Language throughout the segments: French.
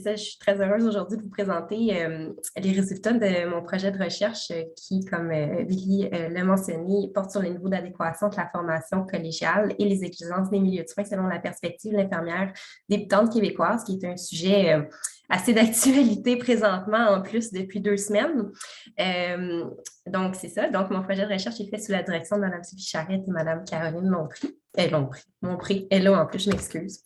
Ça, je suis très heureuse aujourd'hui de vous présenter les résultats de mon projet de recherche qui, comme Billy l'a mentionné, porte sur les niveaux d'adéquation de la formation collégiale et les exigences des milieux de soins selon la perspective de l'infirmière débutante québécoise, qui est un sujet assez d'actualité présentement, en plus depuis 2 semaines. Donc, c'est ça. Donc, mon projet de recherche est fait sous la direction de Mme Sophie Charette et Mme Caroline Lompré. Hello, en plus, je m'excuse.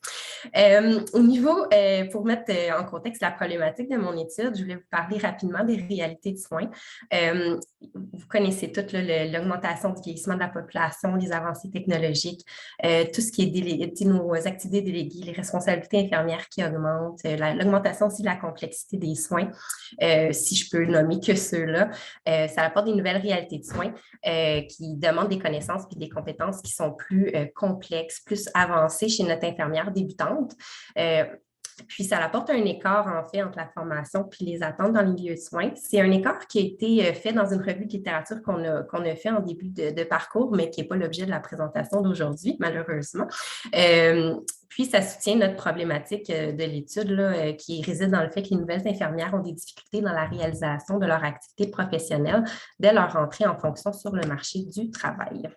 Au niveau, pour mettre en contexte la problématique de mon étude, je voulais vous parler rapidement des réalités de soins. Vous connaissez toutes l'augmentation du vieillissement de la population, les avancées technologiques, tout ce qui est nos activités déléguées, les responsabilités infirmières qui augmentent, l'augmentation aussi de la complexité des soins, si je peux nommer que ceux-là. Ça apporte des nouvelles réalités de soins qui demandent des connaissances et des compétences qui sont plus complexes, plus avancées chez notre infirmière débutante. Puis, ça apporte un écart, en fait, entre la formation et les attentes dans les milieux de soins. C'est un écart qui a été fait dans une revue de littérature qu'on a fait en début de parcours, mais qui n'est pas l'objet de la présentation d'aujourd'hui, malheureusement. Puis, ça soutient notre problématique de l'étude qui réside dans le fait que les nouvelles infirmières ont des difficultés dans la réalisation de leur activité professionnelle dès leur entrée en fonction sur le marché du travail.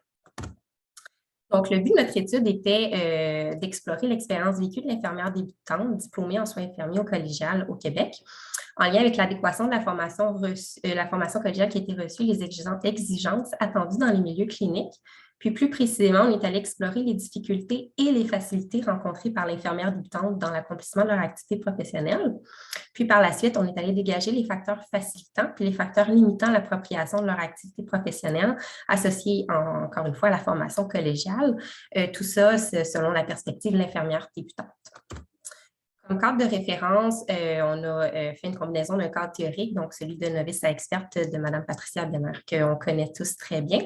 Donc, le but de notre étude était d'explorer l'expérience vécue de l'infirmière débutante diplômée en soins infirmiers au collégial au Québec, en lien avec l'adéquation de la formation collégiale qui a été reçue, les exigences attendues dans les milieux cliniques. Puis, plus précisément, on est allé explorer les difficultés et les facilités rencontrées par l'infirmière débutante dans l'accomplissement de leur activité professionnelle. Puis, par la suite, on est allé dégager les facteurs facilitants puis les facteurs limitant l'appropriation de leur activité professionnelle associés, encore une fois, à la formation collégiale. Tout ça, selon la perspective de l'infirmière débutante. Comme cadre de référence, on a fait une combinaison d'un cadre théorique, donc celui de novice à experte de Mme Patricia Benner, qu'on connaît tous très bien,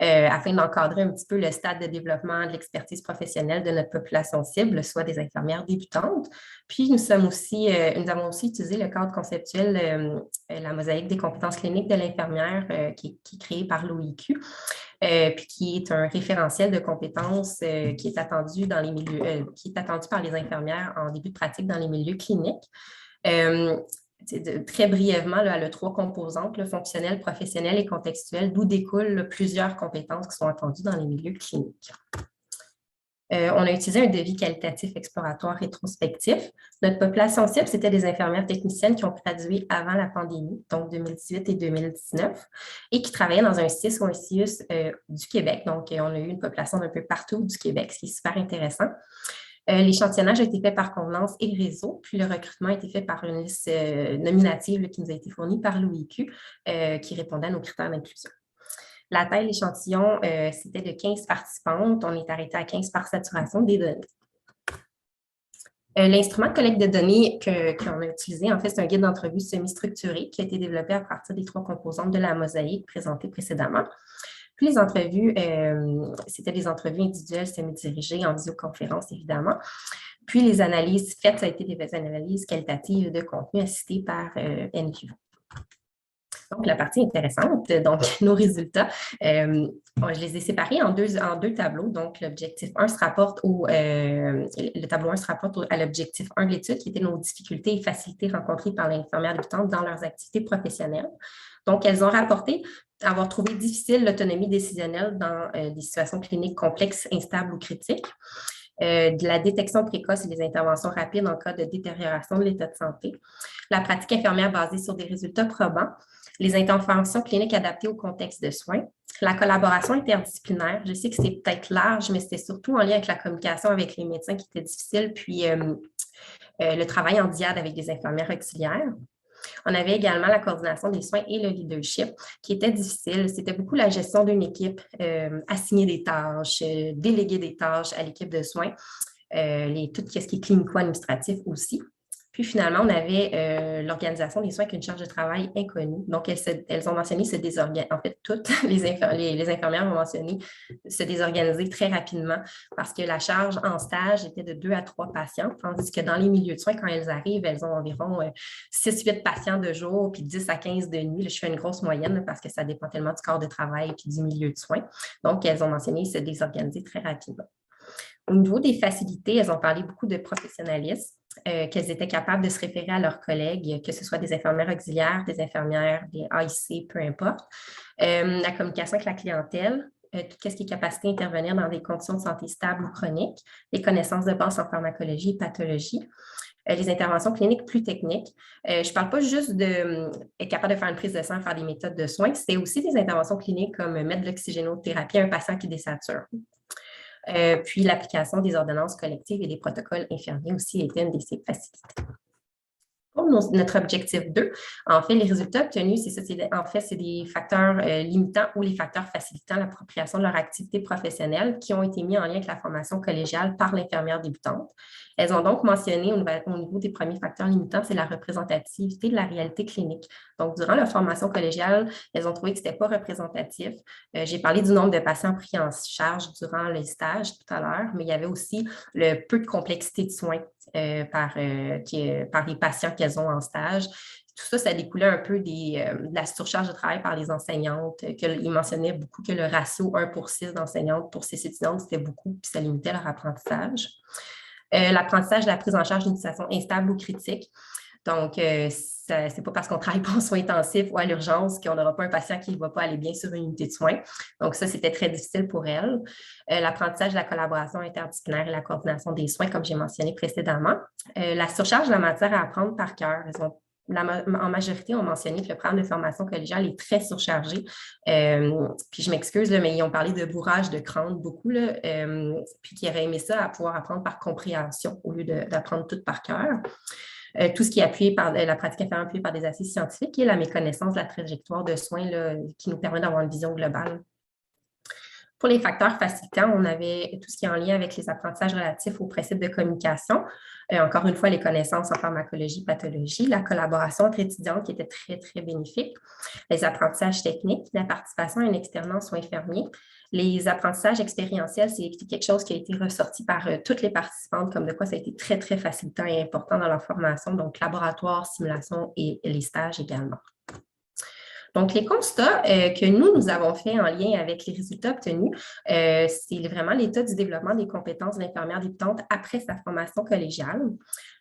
afin d'encadrer un petit peu le stade de développement de l'expertise professionnelle de notre population cible, soit des infirmières débutantes. Puis, nous avons aussi utilisé le cadre conceptuel, la mosaïque des compétences cliniques de l'infirmière, qui est créée par l'OIQ. Puis qui est un référentiel de compétences qui est attendu dans les milieux, qui est attendu par les infirmières en début de pratique dans les milieux cliniques. Très brièvement, elle a 3 composantes, fonctionnelles, professionnelles et contextuelles, d'où découlent plusieurs compétences qui sont attendues dans les milieux cliniques. On a utilisé un devis qualitatif exploratoire rétrospectif. Notre population cible, c'était des infirmières techniciennes qui ont gradué avant la pandémie, donc 2018 et 2019, et qui travaillaient dans un CIS ou un CIUS du Québec. Donc, on a eu une population d'un peu partout du Québec, ce qui est super intéressant. L'échantillonnage a été fait par convenance et réseau, puis le recrutement a été fait par une liste nominative qui nous a été fournie par l'OIQ, qui répondait à nos critères d'inclusion. La taille de l'échantillon, c'était de 15 participantes. On est arrêté à 15 par saturation des données. L'instrument de collecte de données qu'on a utilisé, en fait, c'est un guide d'entrevue semi-structuré qui a été développé à partir des 3 composantes de la mosaïque présentée précédemment. Puis les entrevues, c'était des entrevues individuelles semi-dirigées en visioconférence, évidemment. Puis les analyses faites, ça a été des analyses qualitatives de contenu assistées par NQ. Donc, la partie intéressante, donc nos résultats, je les ai séparés en deux tableaux. Donc, l'objectif 1 se rapporte le tableau 1 se rapporte à l'objectif 1 de l'étude, qui était nos difficultés et facilités rencontrées par l'infirmière débutante dans leurs activités professionnelles. Donc, elles ont rapporté avoir trouvé difficile l'autonomie décisionnelle dans des situations cliniques complexes, instables ou critiques. De la détection précoce et des interventions rapides en cas de détérioration de l'état de santé, la pratique infirmière basée sur des résultats probants, les interventions cliniques adaptées au contexte de soins, la collaboration interdisciplinaire. Je sais que c'est peut-être large, mais c'était surtout en lien avec la communication avec les médecins qui était difficile, puis le travail en diade avec des infirmières auxiliaires. On avait également la coordination des soins et le leadership qui était difficile. C'était beaucoup la gestion d'une équipe, assigner des tâches, déléguer des tâches à l'équipe de soins, tout ce qui est clinico-administratif aussi. Puis finalement, on avait l'organisation des soins avec une charge de travail inconnue. Donc, elles ont mentionné se désorganiser. En fait, toutes les infirmières ont mentionné se désorganiser très rapidement parce que la charge en stage était de 2 à 3 patients, tandis que dans les milieux de soins, quand elles arrivent, elles ont environ 6-8 patients de jour, puis 10 à 15 de nuit. Là, je fais une grosse moyenne parce que ça dépend tellement du corps de travail et du milieu de soins. Donc, elles ont mentionné se désorganiser très rapidement. Au niveau des facilités, elles ont parlé beaucoup de professionnalisme, qu'elles étaient capables de se référer à leurs collègues, que ce soit des infirmières auxiliaires, des infirmières, des AIC, peu importe. La communication avec la clientèle, tout ce qui est capacité d'intervenir dans des conditions de santé stables ou chroniques, les connaissances de base en pharmacologie et pathologie, les interventions cliniques plus techniques. Je ne parle pas juste d'être capable de faire une prise de sang, faire des méthodes de soins, c'est aussi des interventions cliniques comme mettre de l'oxygénothérapie à un patient qui désature. Puis l'application des ordonnances collectives et des protocoles infirmiers aussi était une de ces facilités. Pour notre objectif 2, en fait, les résultats obtenus, c'est ça, c'est des facteurs limitants ou les facteurs facilitant l'appropriation de leur activité professionnelle qui ont été mis en lien avec la formation collégiale par l'infirmière débutante. Elles ont donc mentionné au niveau des premiers facteurs limitants, c'est la représentativité de la réalité clinique. Donc, durant leur formation collégiale, elles ont trouvé que ce n'était pas représentatif. J'ai parlé du nombre de patients pris en charge durant les stages tout à l'heure, mais il y avait aussi le peu de complexité de soins par les patients qu'elles ont en stage. Tout ça, ça découlait un peu de la surcharge de travail par les enseignantes. Ils mentionnaient beaucoup que le ratio 1 pour 6 d'enseignantes pour 6 étudiantes, c'était beaucoup, puis ça limitait leur apprentissage. L'apprentissage de la prise en charge d'une situation instable ou critique. Donc, ce n'est pas parce qu'on travaille pas en soins intensifs ou à l'urgence qu'on n'aura pas un patient qui ne va pas aller bien sur une unité de soins. Donc, ça, c'était très difficile pour elle. L'apprentissage de la collaboration interdisciplinaire et la coordination des soins, comme j'ai mentionné précédemment. La surcharge de la matière à apprendre par cœur. En majorité, on mentionné que le programme de formation collégiale est très surchargé. Puis je m'excuse, mais ils ont parlé de bourrage de crâne beaucoup, là, puis qu'ils auraient aimé ça à pouvoir apprendre par compréhension au lieu d'apprendre tout par cœur. Tout ce qui est appuyé par la pratique inférieure appuyée par des assises scientifiques et la méconnaissance de la trajectoire de soins là, qui nous permet d'avoir une vision globale. Pour les facteurs facilitants, on avait tout ce qui est en lien avec les apprentissages relatifs aux principes de communication. Encore une fois, les connaissances en pharmacologie, pathologie, la collaboration entre étudiants qui était très, très bénéfique, les apprentissages techniques, la participation à une externance soins infirmiers. Les apprentissages expérientiels, c'est quelque chose qui a été ressorti par toutes les participantes, comme de quoi ça a été très, très facilitant et important dans leur formation, donc laboratoire, simulation et les stages également. Donc, les constats que nous avons faits en lien avec les résultats obtenus, c'est vraiment l'état du développement des compétences de l'infirmière débutante après sa formation collégiale.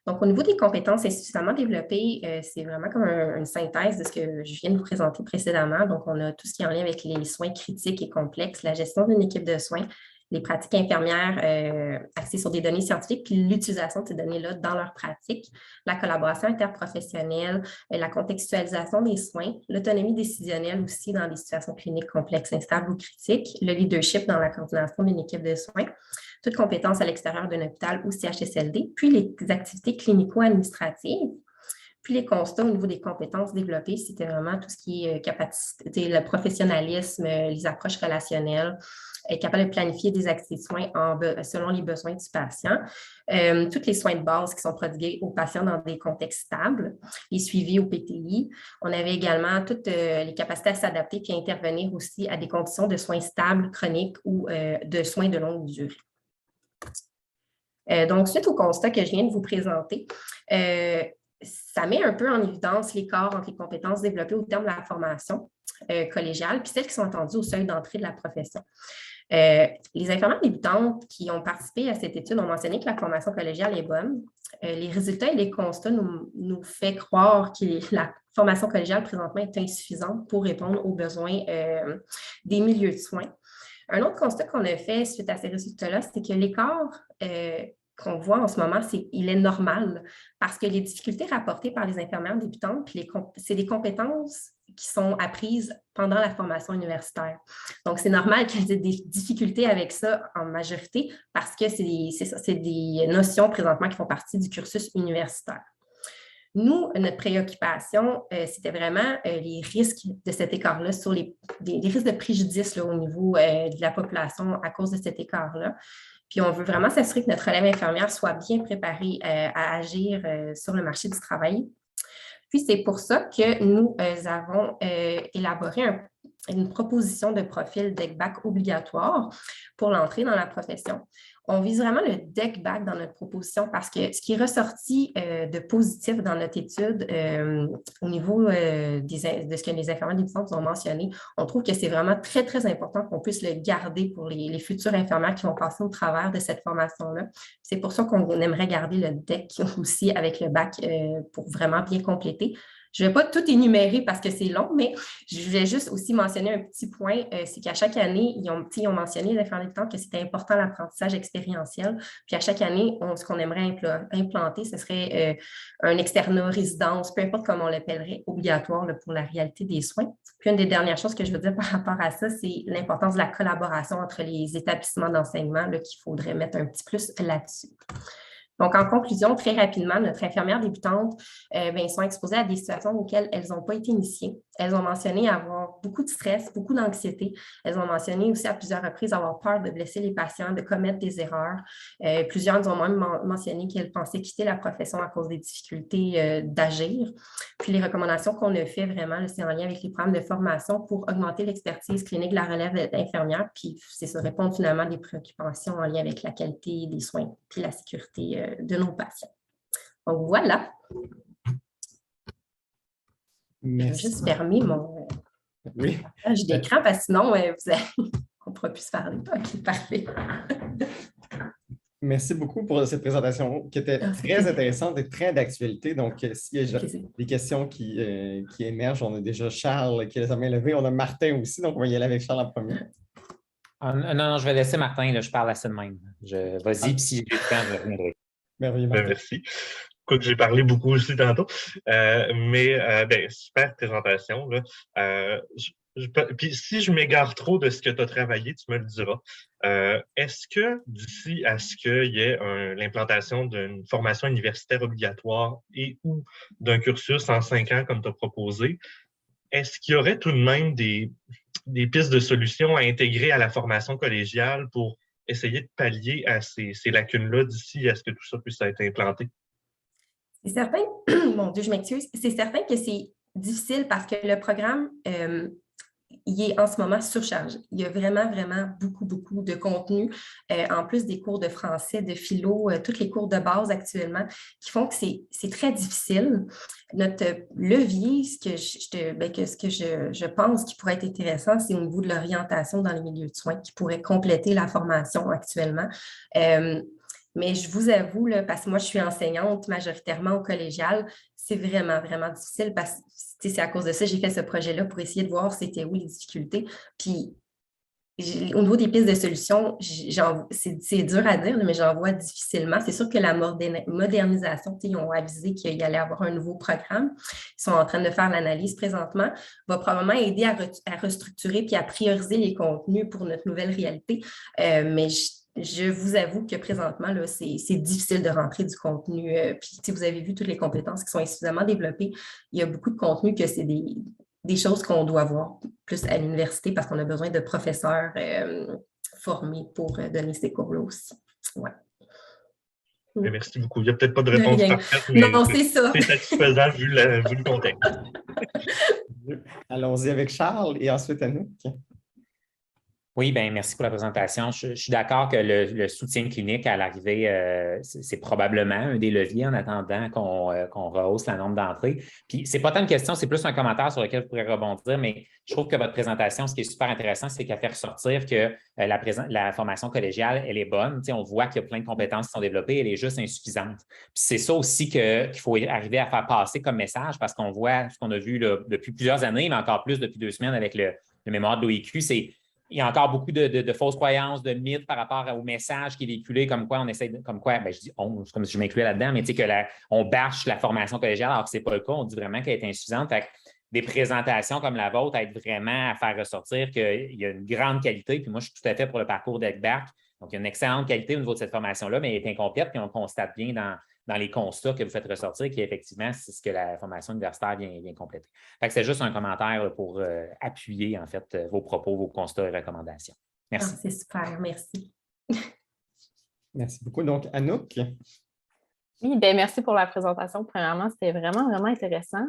Donc, au niveau des compétences insuffisamment développées, c'est vraiment comme une synthèse de ce que je viens de vous présenter précédemment. Donc, on a tout ce qui est en lien avec les soins critiques et complexes, la gestion d'une équipe de soins, les pratiques infirmières axées sur des données scientifiques, puis l'utilisation de ces données-là dans leur pratique, la collaboration interprofessionnelle, la contextualisation des soins, l'autonomie décisionnelle aussi dans des situations cliniques complexes, instables ou critiques, le leadership dans la coordination d'une équipe de soins, toute compétence à l'extérieur d'un hôpital ou CHSLD, puis les activités clinico-administratives. Puis les constats au niveau des compétences développées, c'était vraiment tout ce qui est capacité, le professionnalisme, les approches relationnelles, être capable de planifier des activités de soins selon les besoins du patient, tous les soins de base qui sont prodigués aux patients dans des contextes stables, les suivis au PTI. On avait également toutes les capacités à s'adapter et à intervenir aussi à des conditions de soins stables, chroniques ou de soins de longue durée. Donc, suite au constat que je viens de vous présenter, ça met un peu en évidence l'écart entre les compétences développées au terme de la formation collégiale puis celles qui sont attendues au seuil d'entrée de la profession. Les infirmières débutantes qui ont participé à cette étude ont mentionné que la formation collégiale est bonne. Les résultats et les constats nous font croire que la formation collégiale présentement est insuffisante pour répondre aux besoins des milieux de soins. Un autre constat qu'on a fait suite à ces résultats-là, c'est que l'écart qu'on voit en ce moment, il est normal parce que les difficultés rapportées par les infirmières débutantes, c'est des compétences qui sont apprises pendant la formation universitaire. Donc, c'est normal qu'elles aient des difficultés avec ça en majorité parce que c'est des notions présentement qui font partie du cursus universitaire. Nous, notre préoccupation, c'était vraiment les risques de cet écart-là sur les risques de préjudice là, au niveau de la population à cause de cet écart-là. Puis, on veut vraiment s'assurer que notre relève infirmière soit bien préparée à agir sur le marché du travail. Puis, c'est pour ça que nous avons élaboré une proposition de profil d'ECBAC obligatoire pour l'entrée dans la profession. On vise vraiment le deck-back dans notre proposition parce que ce qui est ressorti de positif dans notre étude au niveau de ce que les infirmières débutantes ont mentionné, on trouve que c'est vraiment très, très important qu'on puisse le garder pour les futures infirmières qui vont passer au travers de cette formation-là. C'est pour ça qu'on aimerait garder le deck aussi avec le bac pour vraiment bien compléter. Je ne vais pas tout énumérer parce que c'est long, mais je vais juste aussi mentionner un petit point, c'est qu'à chaque année, ils ont mentionné, les infirmières débutantes, que c'était important l'apprentissage expérientiel. Puis à chaque année, ce qu'on aimerait implanter, ce serait un externat résidence, peu importe comment on l'appellerait, obligatoire là, pour la réalité des soins. Puis une des dernières choses que je veux dire par rapport à ça, c'est l'importance de la collaboration entre les établissements d'enseignement qu'il faudrait mettre un petit plus là-dessus. Donc, en conclusion, très rapidement, notre infirmière débutante, sont exposées à des situations auxquelles elles n'ont pas été initiées. Elles ont mentionné avoir beaucoup de stress, beaucoup d'anxiété. Elles ont mentionné aussi à plusieurs reprises avoir peur de blesser les patients, de commettre des erreurs. Plusieurs ont même mentionné qu'elles pensaient quitter la profession à cause des difficultés d'agir. Puis les recommandations qu'on a fait vraiment, c'est en lien avec les programmes de formation pour augmenter l'expertise clinique de la relève d'infirmières. Puis c'est ça, répondre finalement à des préoccupations en lien avec la qualité des soins puis la sécurité de nos patients. Donc voilà. Merci. Je vais juste fermer mon page d'écran parce que sinon, on ne pourra plus se parler. OK, parfait. Merci beaucoup pour cette présentation qui était très intéressante et très d'actualité. Donc, s'il y a des questions qui émergent, on a déjà Charles qui a sa main levée, on a Martin aussi, donc on va y aller avec Charles en premier. Non, je vais laisser Martin, là, je parle assez de même. Vas-y, puis si j'ai du temps, je reviendrai. Merci. Écoute, j'ai parlé beaucoup aussi tantôt, super présentation. Puis si je m'égare trop de ce que tu as travaillé, tu me le diras. Est-ce que d'ici à ce qu'il y ait l'implantation d'une formation universitaire obligatoire et ou d'un cursus en 5 ans comme tu as proposé, est-ce qu'il y aurait tout de même des pistes de solutions à intégrer à la formation collégiale pour essayer de pallier à ces lacunes-là d'ici à ce que tout ça puisse être implanté? C'est certain, mon Dieu, je m'excuse, c'est certain que c'est difficile parce que le programme, il est en ce moment surchargé. Il y a vraiment, vraiment beaucoup, beaucoup de contenu, en plus des cours de français, de philo, tous les cours de base actuellement, qui font que c'est très difficile. Notre levier, ce que je pense qui pourrait être intéressant, c'est au niveau de l'orientation dans les milieux de soins, qui pourrait compléter la formation actuellement. Mais je vous avoue, là, parce que moi, je suis enseignante majoritairement au collégial, c'est vraiment, vraiment difficile parce que c'est à cause de ça que j'ai fait ce projet-là pour essayer de voir c'était où les difficultés. Puis, au niveau des pistes de solutions, c'est dur à dire, mais j'en vois difficilement. C'est sûr que la modernisation, ils ont avisé qu'il y allait avoir un nouveau programme. Ils sont en train de faire l'analyse présentement. Va probablement aider à restructurer puis à prioriser les contenus pour notre nouvelle réalité. Mais je vous avoue que présentement, là, c'est difficile de rentrer du contenu. Puis, vous avez vu toutes les compétences qui sont insuffisamment développées. Il y a beaucoup de contenu que c'est des choses qu'on doit voir plus à l'université parce qu'on a besoin de professeurs formés pour donner ces cours-là aussi. Ouais. Merci beaucoup. Il n'y a peut-être pas de réponse parfaite, mais non, c'est ça. C'est satisfaisant vu le contexte. Allons-y avec Charles et ensuite Anouk. Oui, bien, merci pour la présentation. Je suis d'accord que le soutien clinique à l'arrivée, c'est probablement un des leviers en attendant qu'on rehausse le nombre d'entrées. Puis, ce n'est pas tant une question, c'est plus un commentaire sur lequel je pourrais rebondir, mais je trouve que votre présentation, ce qui est super intéressant, c'est qu'elle fait ressortir que la formation collégiale, elle est bonne. On voit qu'il y a plein de compétences qui sont développées, elle est juste insuffisante. Puis, c'est ça aussi qu'il faut arriver à faire passer comme message parce qu'on voit ce qu'on a vu là, depuis plusieurs années, mais encore plus depuis 2 semaines avec le mémoire de l'OIQ, il y a encore beaucoup de fausses croyances, de mythes par rapport au message qui est véhiculé, comme quoi on essaie, je dis on, c'est comme si je m'incluais là-dedans, mais tu sais on bâche la formation collégiale alors que ce n'est pas le cas, on dit vraiment qu'elle est insuffisante. Fait que des présentations comme la vôtre aident vraiment à faire ressortir qu'il y a une grande qualité, puis moi je suis tout à fait pour le parcours d'ECBAC. Donc, il y a une excellente qualité au niveau de cette formation-là, mais elle est incomplète, puis on constate bien dans les constats que vous faites ressortir qu'effectivement, c'est ce que la formation universitaire vient compléter. C'est juste un commentaire pour appuyer, en fait, vos propos, vos constats et recommandations. Merci. C'est super, merci. Merci beaucoup. Donc, Anouk. Oui, bien, merci pour la présentation. Premièrement, c'était vraiment, vraiment intéressant.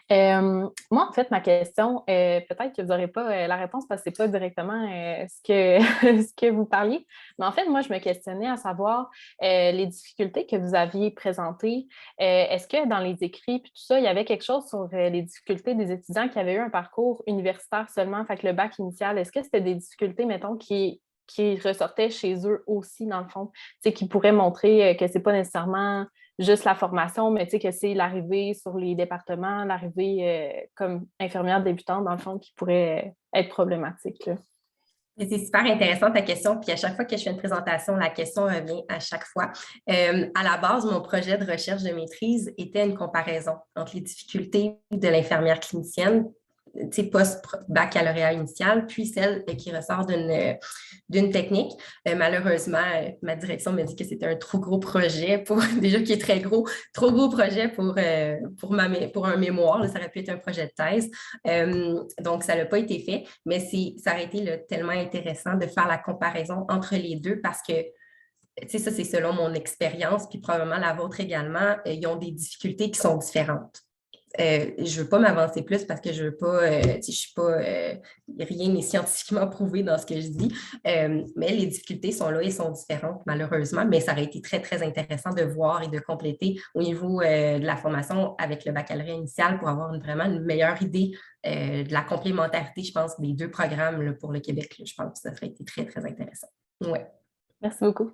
Moi, en fait, ma question, peut-être que vous n'aurez pas la réponse parce que ce n'est pas directement ce que vous parliez, mais en fait, moi, je me questionnais à savoir les difficultés que vous aviez présentées. Est-ce que dans les écrits et tout ça, il y avait quelque chose sur les difficultés des étudiants qui avaient eu un parcours universitaire seulement, fait que le bac initial, est-ce que c'était des difficultés, mettons, qui ressortaient chez eux aussi, dans le fond, qui pourraient montrer que ce n'est pas nécessairement juste la formation, mais que c'est l'arrivée sur les départements, l'arrivée comme infirmière débutante, dans le fond, qui pourrait être problématique, là. C'est super intéressant ta question. Puis à chaque fois que je fais une présentation, la question revient à chaque fois. À la base, mon projet de recherche de maîtrise était une comparaison entre les difficultés de l'infirmière clinicienne, post-baccalauréat initial, puis celle qui ressort d'une technique. Malheureusement, ma direction m'a dit que c'était un trop gros projet, déjà qui est très gros, trop gros projet pour un mémoire. Là, ça aurait pu être un projet de thèse. Donc, ça n'a pas été fait, mais ça aurait été tellement intéressant de faire la comparaison entre les deux parce que ça, c'est selon mon expérience, puis probablement la vôtre également, ils ont des difficultés qui sont différentes. Je ne veux pas m'avancer plus parce que je veux pas, je suis pas, rien n'est scientifiquement prouvé dans ce que je dis, mais les difficultés sont là et sont différentes malheureusement, mais ça aurait été très, très intéressant de voir et de compléter au niveau de la formation avec le baccalauréat initial pour avoir vraiment une meilleure idée de la complémentarité, je pense, des deux programmes là, pour le Québec. Là, je pense que ça aurait été très, très intéressant. Ouais. Merci beaucoup.